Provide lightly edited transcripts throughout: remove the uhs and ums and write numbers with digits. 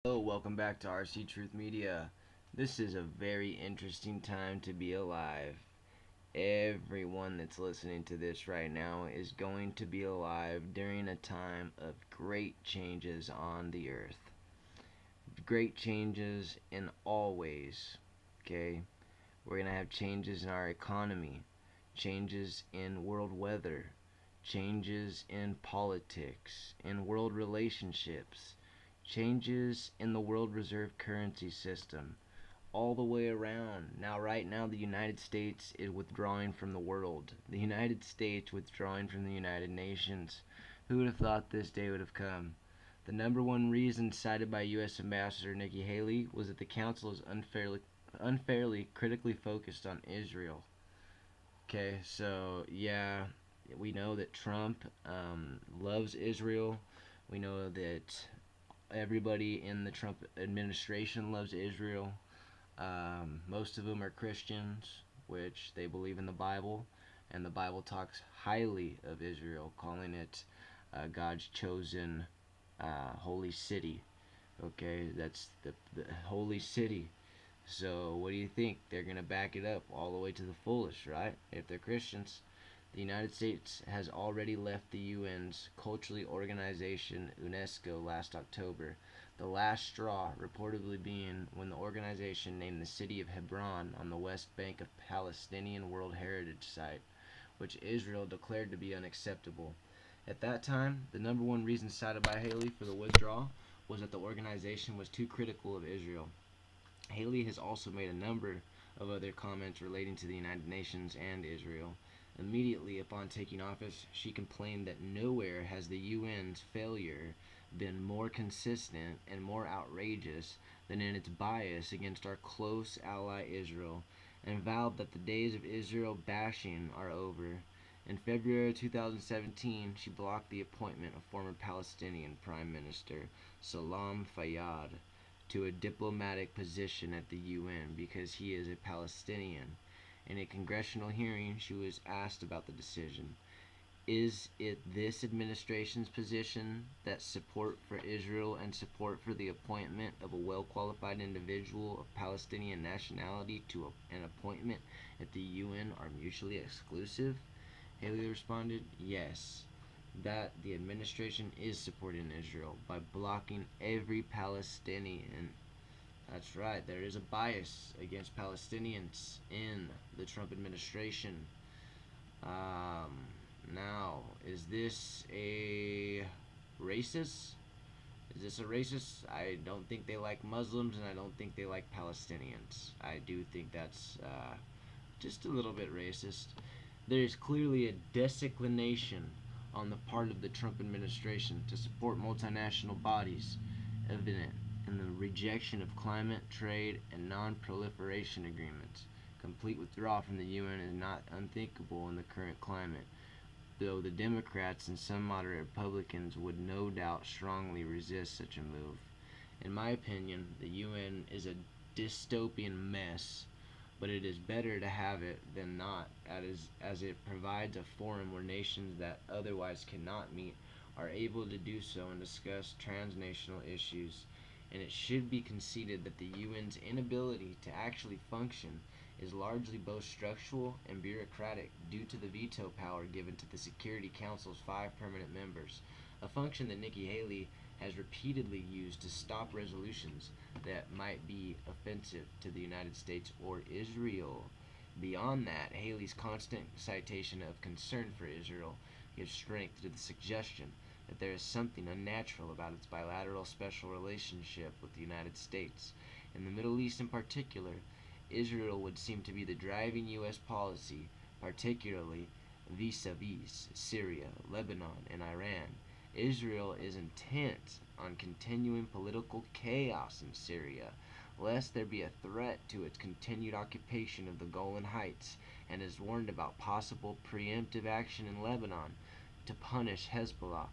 Hello, welcome back to RC Truth Media. This is a very interesting time to be alive. Everyone that's listening to this right now is going to be alive during a time of great changes on the earth. Great changes in all ways. Okay? We're going to have changes in our economy, changes in world weather, changes in politics, in world relationships, changes in the world reserve currency system, all the way around. Now, right now, the United States is withdrawing from the world. The United States withdrawing from the United Nations. Who would have thought this day would have come? The number one reason cited by U.S. Ambassador Nikki Haley was that the Council is unfairly critically focused on Israel. Okay, so yeah, we know that Trump loves Israel. We know that everybody in the Trump administration loves Israel. Most of them are Christians, which they believe in the Bible, and the Bible talks highly of Israel, calling it God's chosen holy city. Okay, that's the holy city. So, what do you think? They're going to back it up all the way to the fullest, right? If they're Christians. The United States has already left the UN's culturally organization UNESCO last October, the last straw reportedly being when the organization named the city of Hebron on the west bank of Palestinian World Heritage Site, which Israel declared to be unacceptable. At that time, the number one reason cited by Haley for the withdrawal was that the organization was too critical of Israel. Haley has also made a number of other comments relating to the United Nations and Israel. Immediately upon taking office, she complained that nowhere has the UN's failure been more consistent and more outrageous than in its bias against our close ally Israel, and vowed that the days of Israel bashing are over. In February 2017, she blocked the appointment of former Palestinian Prime Minister Salam Fayyad to a diplomatic position at the UN because he is a Palestinian. In a congressional hearing, she was asked about the decision. Is it this administration's position that support for Israel and support for the appointment of a well qualified individual of Palestinian nationality to an appointment at the UN are mutually exclusive? Haley responded, yes, that the administration is supporting Israel by blocking every Palestinian. That's right, there is a bias against Palestinians in the Trump administration. Um, Now, is this a racist? Is this a racist? I don't think they like Muslims, and I don't think they like Palestinians. I do think that's just a little bit racist. There is clearly a disinclination on the part of the Trump administration to support multinational bodies, evident in the rejection of climate, trade, and non-proliferation agreements. Complete withdrawal from the UN is not unthinkable in the current climate, though the Democrats and some moderate Republicans would no doubt strongly resist such a move. In my opinion, the UN is a dystopian mess, but it is better to have it than not, as it provides a forum where nations that otherwise cannot meet are able to do so and discuss transnational issues. And it should be conceded that the UN's inability to actually function is largely both structural and bureaucratic due to the veto power given to the Security Council's 5 permanent members, a function that Nikki Haley has repeatedly used to stop resolutions that might be offensive to the United States or Israel. Beyond that, Haley's constant citation of concern for Israel gives strength to the suggestion that there is something unnatural about its bilateral special relationship with the United States. In the Middle East in particular, Israel would seem to be the driving U.S. policy, particularly vis-a-vis Syria, Lebanon, and Iran. Israel is intent on continuing political chaos in Syria, lest there be a threat to its continued occupation of the Golan Heights, and has warned about possible preemptive action in Lebanon to punish Hezbollah.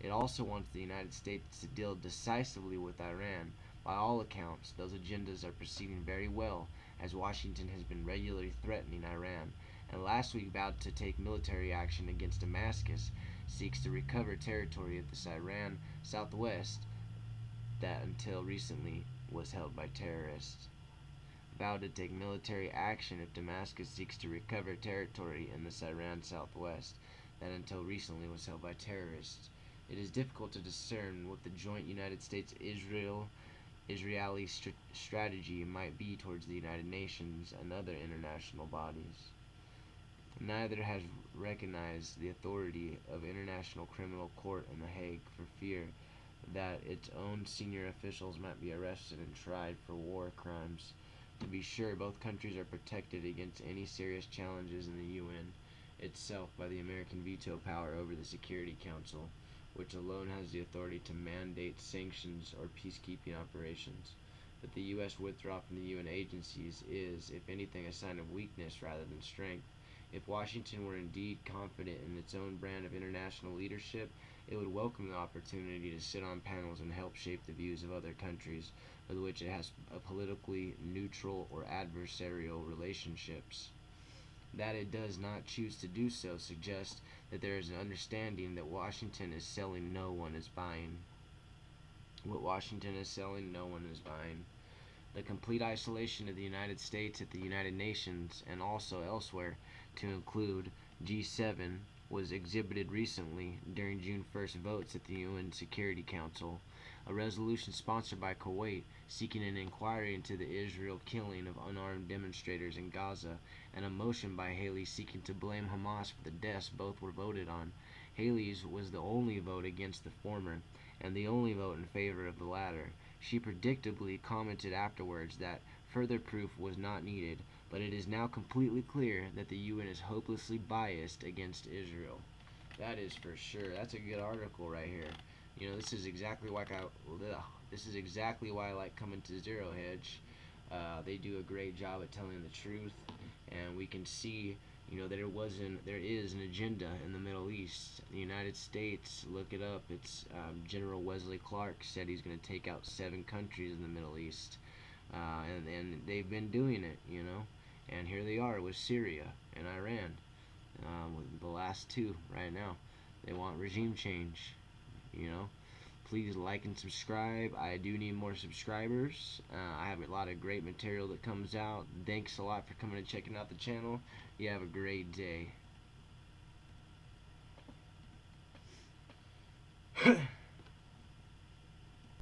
It also wants the United States to deal decisively with Iran. By all accounts, those agendas are proceeding very well, as Washington has been regularly threatening Iran, and last week vowed to take military action against Damascus, seeks to recover territory of the Iran southwest that until recently was held by terrorists. Vowed to take military action if Damascus seeks to recover territory in the Syrian southwest that until recently was held by terrorists. It is difficult to discern what the joint United States Israeli strategy might be towards the United Nations and other international bodies. Neither has recognized the authority of International Criminal Court in The Hague for fear that its own senior officials might be arrested and tried for war crimes. To be sure, both countries are protected against any serious challenges in the UN itself by the American veto power over the Security Council, which alone has the authority to mandate sanctions or peacekeeping operations. But the U.S. withdrawal from the UN agencies is, if anything, a sign of weakness rather than strength. If Washington were indeed confident in its own brand of international leadership, it would welcome the opportunity to sit on panels and help shape the views of other countries with which it has a politically neutral or adversarial relationships. That it does not choose to do so suggests that there is an understanding that Washington is selling, no one is buying. What Washington is selling, no one is buying. The complete isolation of the United States at the United Nations and also elsewhere, to include G7, was exhibited recently during June 1st votes at the UN Security Council. A resolution sponsored by Kuwait seeking an inquiry into the Israel killing of unarmed demonstrators in Gaza, and a motion by Haley seeking to blame Hamas for the deaths both were voted on. Haley's was the only vote against the former, and the only vote in favor of the latter. She predictably commented afterwards that further proof was not needed, but it is now completely clear that the UN is hopelessly biased against Israel. That is for sure. That's a good article right here. You know, this is exactly why I like coming to Zero Hedge. They do a great job at telling the truth, and we can see, you know, there is an agenda in the Middle East. The United States, look it up. It's General Wesley Clark said he's going to take out 7 countries in the Middle East, and they've been doing it, you know. And here they are with Syria and Iran, with the last 2 right now. They want regime change, you know. Please like and subscribe. I do need more subscribers. I have a lot of great material that comes out. Thanks a lot for coming and checking out the channel. You have a great day.